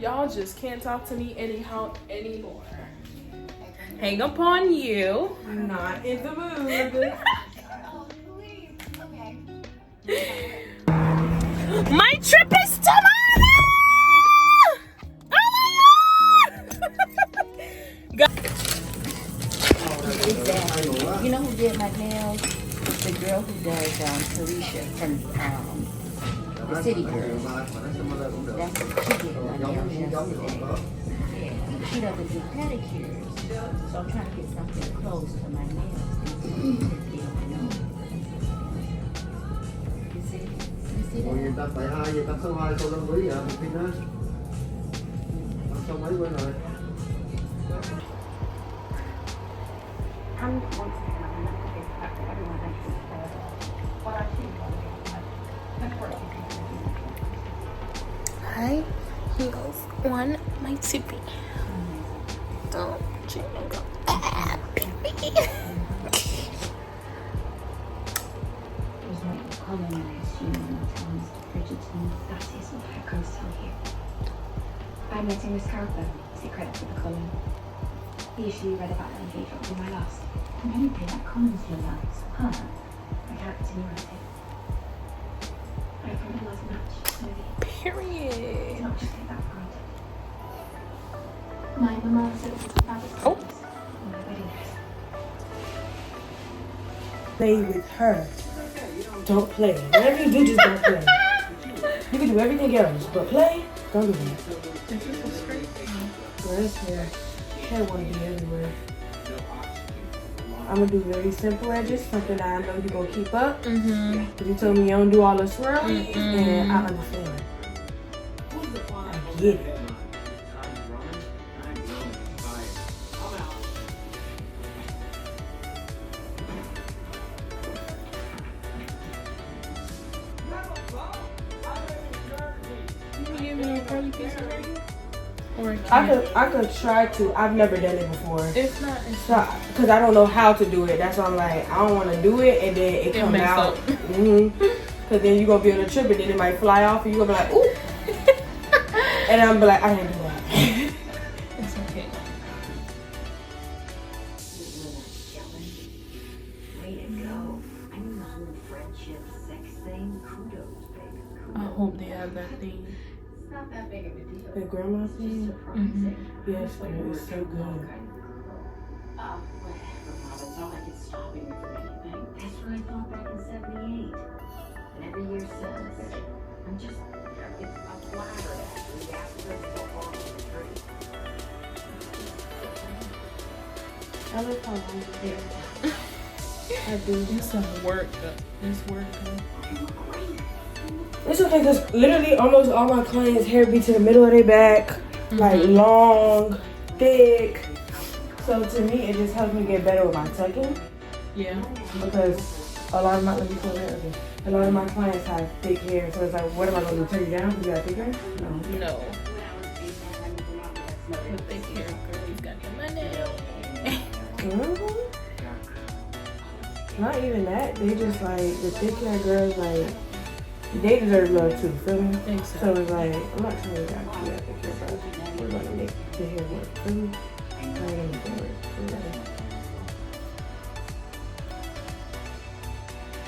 Y'all just can't talk to me anyhow anymore. Hang up on you. Not in the mood. My trip is tomorrow! Exactly. You know who did my nails? The girl who does Tarisha from the City Girls. That's she did my nails yesterday. Yeah, she doesn't do pedicures, so I'm trying to get something close to my nails. You see? You see that? Tập tại 2 giờ tập số 2 cô Lâm Quý một phim đó. Tập xong mấy bữa rồi. High heels on my tippy. Don't jingle. Ah, baby. I'm letting Miss Carper take credit for the column. He usually read about her engagement in my last. And anyway, that column's your lies. Huh? My character narrative. I probably lost much, maybe. Period. Not just get that right. My mama said it was a fabric Oh. my wedding dress. Play with her. Don't play. Whatever you do, just don't play. You can do everything else, but play, don't do that. Well, this hair wanna be everywhere. I'm gonna do very simple edges, something that I know you're gonna keep up. But you told me you don't do all the swirlies, and I understand. I get it. I could try to. I've never done it before. If not, Because I don't know how to do it. That's why I'm like, I don't want to do it and then it come mess out. up. Because then you're going to be on a trip and then it might fly off and you're going to be like, ooh. And I'm be like, I didn't do that. it's okay. Way to go. I knew the whole friendship, sex thing. Kudos, baby. I hope they have that thing. It's not that big of a deal. The grandma thing? Yes, it's so good. Oh, whatever, Mom. It's not like it's stopping me from anything. That's what I thought back in 78. And every year since. I'm just, I'm flattered actually. After this so far on the tree. I like how long it is. I do. It's some work. It's work. It's okay because literally almost all my clients' hair be to the middle of their back. Like long, thick. So to me, it just helps me get better with my tucking. Yeah. Because a lot of my, let me pull that again. A lot of my clients have thick hair, so it's like, what am I going to do? Turn you down because you got thick hair? No. No. With thick hair, girl, you got the money. Not even that. They just like, the thick hair girls, like, they deserve love too, feel me? Exactly. So it's like, I'm not trying to got thick hair, but we're going to make the hair work, feel me? I'm going to make it work.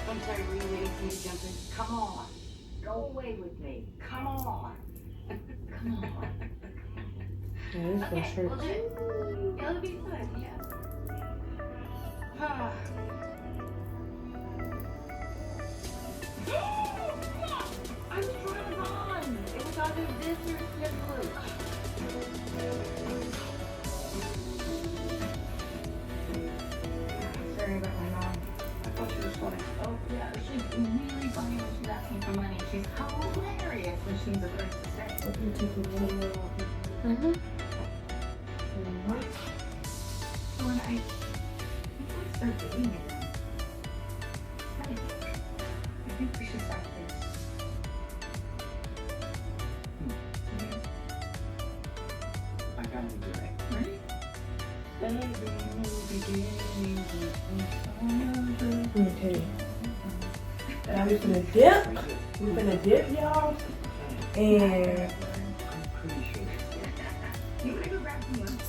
Once I ready for you to jump in. Come on. Go away with me. Come on. Come on. Yeah, this for sure. It'll be fun, yeah. I'm trying on. It was either this or slip glue. Sorry about my mom. I thought she was funny. Oh, yeah, she's really funny when she's asking for money. She's hilarious when she needs a place to stay. So when I start dating again, I think we should start this. I gotta do it. Right? Let me tell you. I'm just gonna dip. We're gonna dip, y'all. And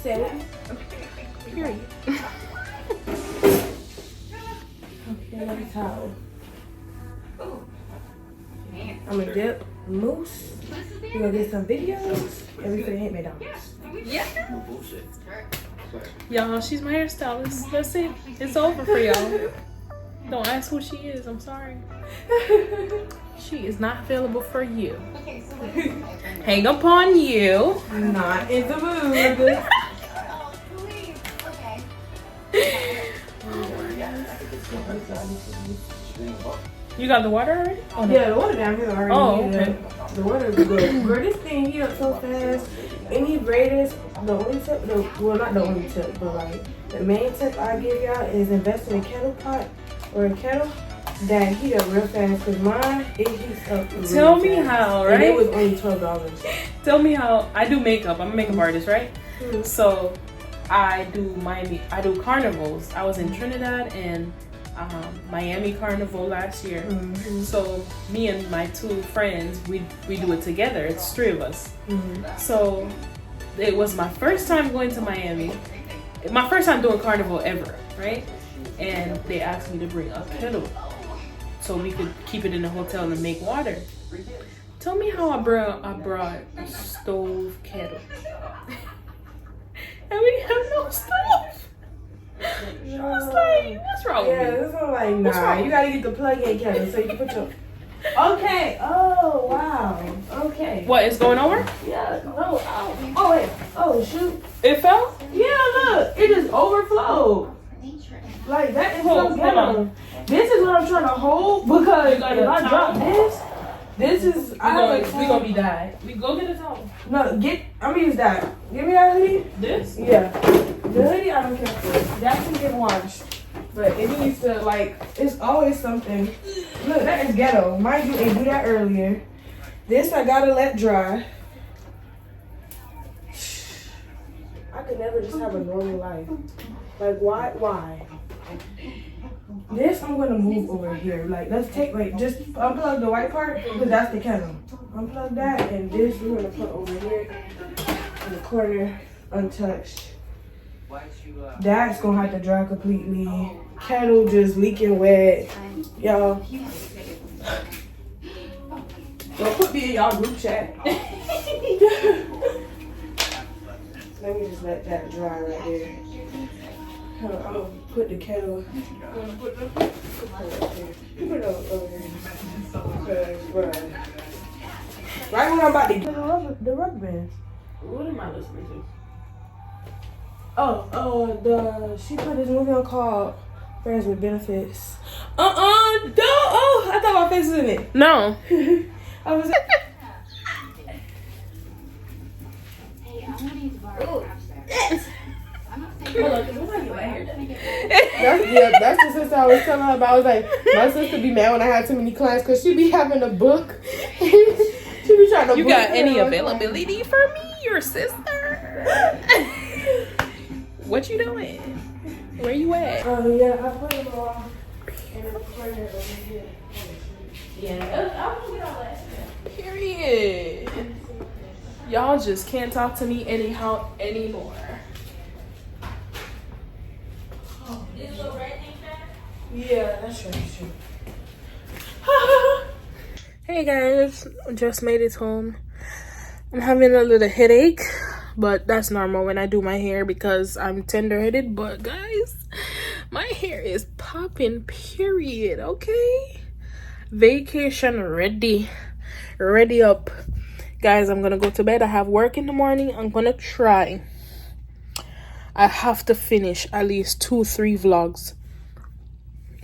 Say it. Period. Okay, let me towel. I'm gonna dip mousse. We're gonna get some videos and we finna hit McDonald's. Yeah. Y'all, she's my hairstylist. That's it. It's over for y'all. Don't ask who she is. I'm sorry. She is not available for you. Hang up on you. Not in the mood. You got the water already? Oh, no. Yeah, the water down here already. Oh, okay. The water is good. Girl, this thing heat up so fast. Any greatest, the only tip, well, not the only tip, but like the main tip I give y'all is invest in a kettle pot or a kettle that heat up real fast. Cause mine, it heats up. Really Tell me fast. how, And it right? was only $12. Tell me how. I do makeup. I'm a makeup artist, right? Mhm. So I do carnivals. I was in Trinidad and Miami Carnival last year. Mhm. So me and my two friends, we do it together. It's 3 of us. Mhm. So it was my first time going to Miami. My first time doing carnival ever, right? And they asked me to bring a kettle so we could keep it in the hotel and make water. Tell me how I brought a stove kettle. And we have no stove. I was like, what's wrong Yeah, with me? this one like, What's nah, wrong? you gotta get the plug-in kettle so you can put your. Okay. Oh wow. Okay. What is going over? Yeah. No. Oh wait. Oh shoot. It fell? Yeah. Look, it just overflowed. Like that is Hold so ghetto. on. This is what I'm trying to hold because if got a I drop towel? this is We gonna be died. We go get a towel. No, I'm gonna use that. Give me that hoodie. This? Yeah. The hoodie I don't care for. That can get washed. But it needs to, like, it's always something. Look, that is ghetto. Mind you, ain't do that earlier. This I gotta let dry. I could never just have a normal life. Like, why? This I'm gonna move over here. Like, let's take, like, just unplug the white part, because that's the kettle. Unplug that, and this we're gonna put over here in the corner, untouched. That's gonna have to dry completely. Kettle just leaking wet. Y'all. Don't put me in y'all group chat. Let me just let that dry right there. I'm gonna put the kettle. I'm gonna put it over here. Right when I'm about to get the rubber bands. What am I listening to? She put this movie on called Friends with Benefits. Don't. Oh, I thought my face was in it. No. I was. Hey, I want you to borrow upstairs. I'm not saying That's the sister I was telling her about. I was like, my sister be mad when I had too many clients because she be having a book. She be trying to. You book got her. any I was availability for me, your sister? What you doing? Where you at? Like, yeah, I put them all in the corner over here. Yeah. Period. Y'all just can't talk to me anyhow anymore. Yeah, that's true. Hey guys, just made it home. I'm having a little headache, but that's normal when I do my hair because I'm tender-headed. But guys, my hair is popping, period. Okay, vacation ready up. Guys, I'm gonna go to bed. I have work in the morning. I'm gonna try. I have to finish at least 2-3 vlogs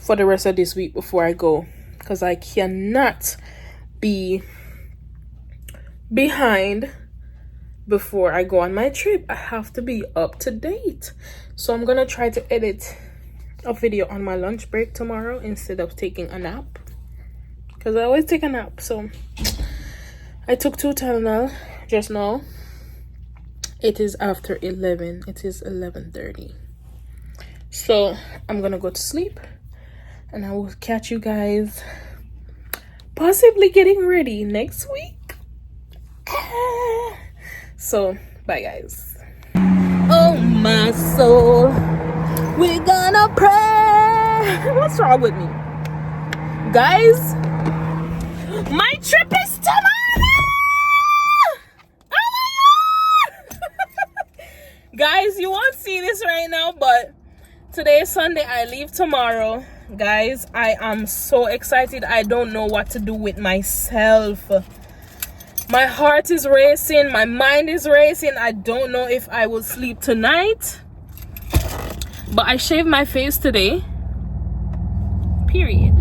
for the rest of this week before I go, because I cannot be behind before I go on my trip. I have to be up to date. So I'm gonna try to edit a video on my lunch break tomorrow instead of taking a nap, because I always take a nap. So I took 2 Tylenol just now. It is after 11. It is 11:30. So I'm gonna go to sleep and I will catch you guys possibly getting ready next week. So bye guys. my soul. We're gonna pray. What's wrong with me? Guys, my trip is tomorrow! Oh my god! Guys, you won't see this right now, but today is Sunday. I leave tomorrow. Guys, I am so excited. I don't know what to do with myself. My heart is racing. My mind is racing. I don't know if I will sleep tonight. But I shaved my face today. Period.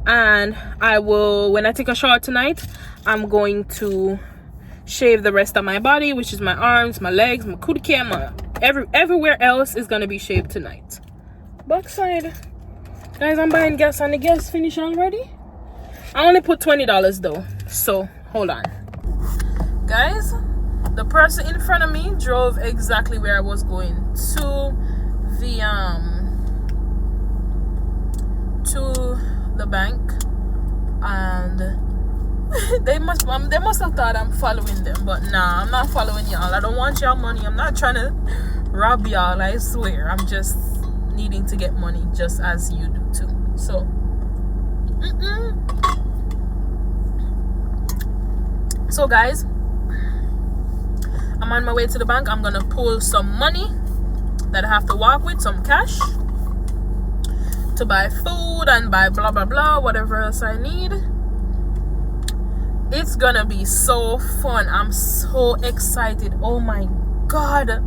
And I will, when I take a shower tonight, I'm going to shave the rest of my body, which is my arms, my legs, my cootie, my everywhere else is gonna be shaved tonight. Backside, guys, I'm buying gas and the gas finished already. I only put $20 though, so hold on. Guys, the person in front of me drove exactly where I was going, to the bank, and they must have thought I'm following them, but nah, I'm not following y'all. I don't want y'all money. I'm not trying to rob y'all, I swear. I'm just needing to get money just as you do too. So so guys, I'm on my way to the bank. I'm gonna pull some money that I have to walk with, some cash to buy food and buy blah blah blah, whatever else I need. It's gonna be so fun. I'm so excited. Oh my god,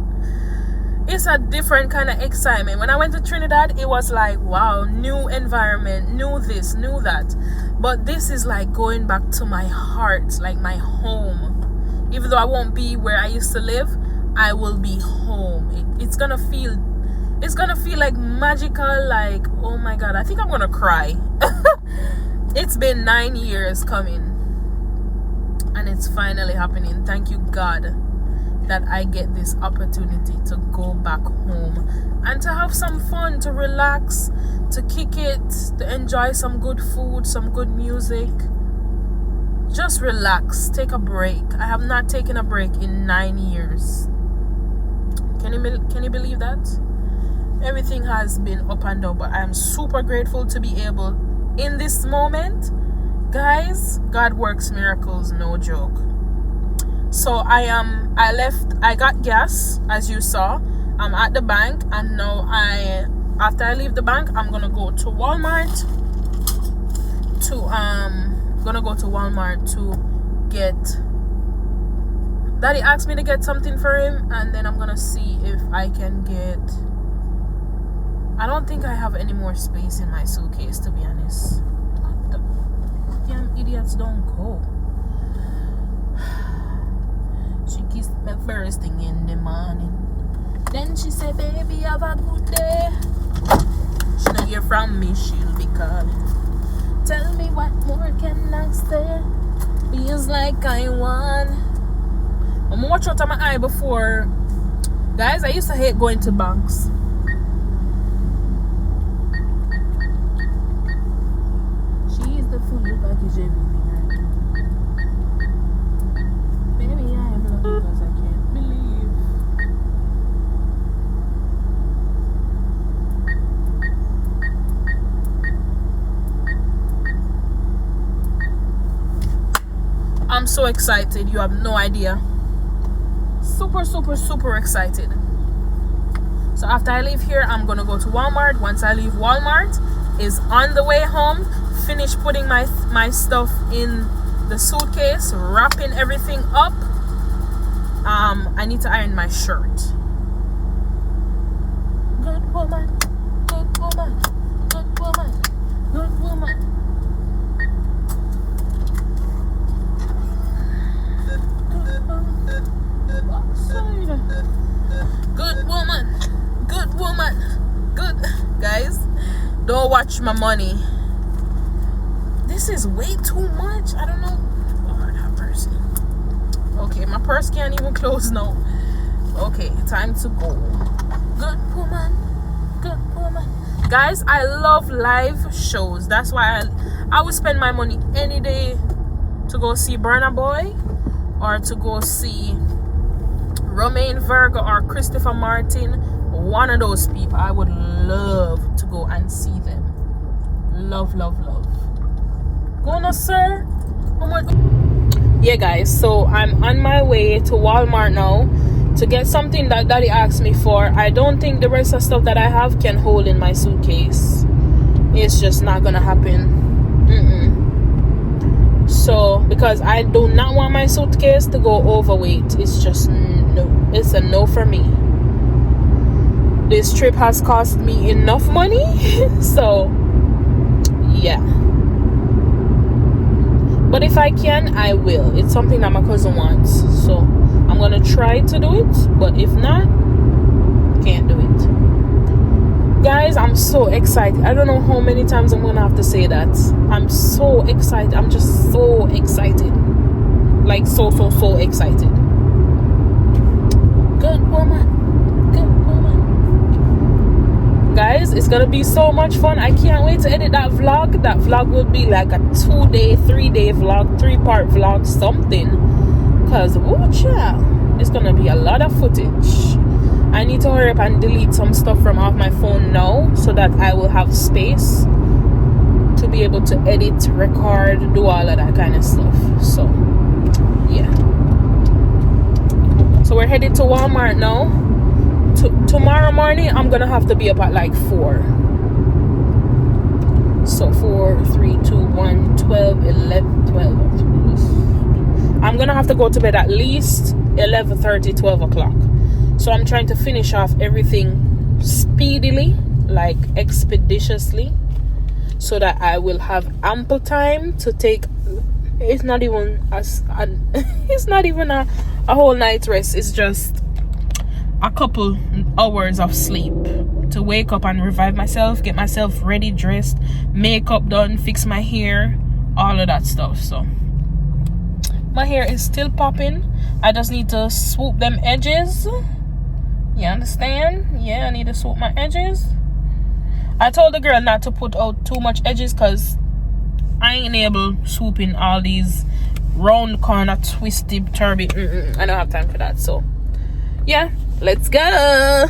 it's a different kind of excitement. When I went to Trinidad, it was like, wow, new environment, new this, new that. But this is like going back to my heart, like my home. Even though I won't be where I used to live, I will be home. It's gonna feel like magical. Like, oh my god, I think I'm gonna cry. It's been 9 years coming, and it's finally happening. Thank you, God, that I get this opportunity to go back home and to have some fun, to relax, to kick it, to enjoy some good food, some good music. Just relax, take a break. I have not taken a break in 9 years. Can you believe that? Everything has been up and down, but I am super grateful to be able, in this moment, guys, God works miracles, no joke. So I got gas, as you saw. I'm at the bank, and now after I leave the bank, I'm gonna go to Walmart to get, Daddy asked me to get something for him, and then I'm gonna see if I can get, I don't think I have any more space in my suitcase, to be honest. What the damn idiots don't go. She kissed me first thing in the morning. Then she said, baby, have a good day. She don't hear from me, she'll be calling. Tell me what more can I say? Feels like I won. I'm gonna watch out of my eye before. Guys, I used to hate going to banks. She's the full package, everything I do. Baby, I am lucky because I can't believe. I'm so excited, you have no idea. Super excited. So after I leave here, I'm gonna go to Walmart. Once I leave Walmart, is on the way home, finish putting my stuff in the suitcase, wrapping everything up. I need to iron my shirt. Good woman, good woman, good woman, good woman. Good woman, good woman, good. Guys, don't watch my money. This is way too much. I don't know. Lord have mercy. Okay, my purse can't even close now. Okay, time to go. Good woman, good woman. Guys, I love live shows. That's why I would spend my money any day to go see Burna Boy or to go see Romain Virgo or Christopher Martin, one of those people, I would love to go and see them. Love. Go no, sir. Oh my God. Yeah, guys, so I'm on my way to Walmart now to get something that Daddy asked me for. I don't think the rest of stuff that I have can hold in my suitcase. It's just not gonna happen. So because I do not want my suitcase to go overweight, it's just no. It's a no for me. This trip has cost me enough money. So yeah, but if I can, I will. It's something that my cousin wants, so I'm gonna try to do it. But if not, can't do it. Guys, I'm so excited. I don't know how many times I'm gonna have to say that. I'm so excited. I'm just so excited. Like so excited. Good woman. Guys, it's gonna be so much fun. I can't wait to edit that vlog. That vlog would be like a 2-day, 3-day vlog, 3-part vlog, something. Cause it's gonna be a lot of footage. I need to hurry up and delete some stuff from off my phone now, so that I will have space to be able to edit, record, do all of that kind of stuff. So yeah, so we're headed to Walmart now. Tomorrow morning I'm gonna have to be up at like 4. So 4, 3, 2, 1, 12, 11, 12. I'm gonna have to go to bed at least 11:30, 12 o'clock. So I'm trying to finish off everything speedily, like expeditiously, so that I will have ample time to take. It's not even a whole night's rest. It's just a couple hours of sleep to wake up and revive myself, get myself ready, dressed, makeup done, fix my hair, all of that stuff. So my hair is still popping. I just need to swoop them edges. You understand? Yeah, I need to swoop my edges. I told the girl not to put out too much edges because I ain't able swooping all these round corner twisty turby. I don't have time for that. So yeah, let's go.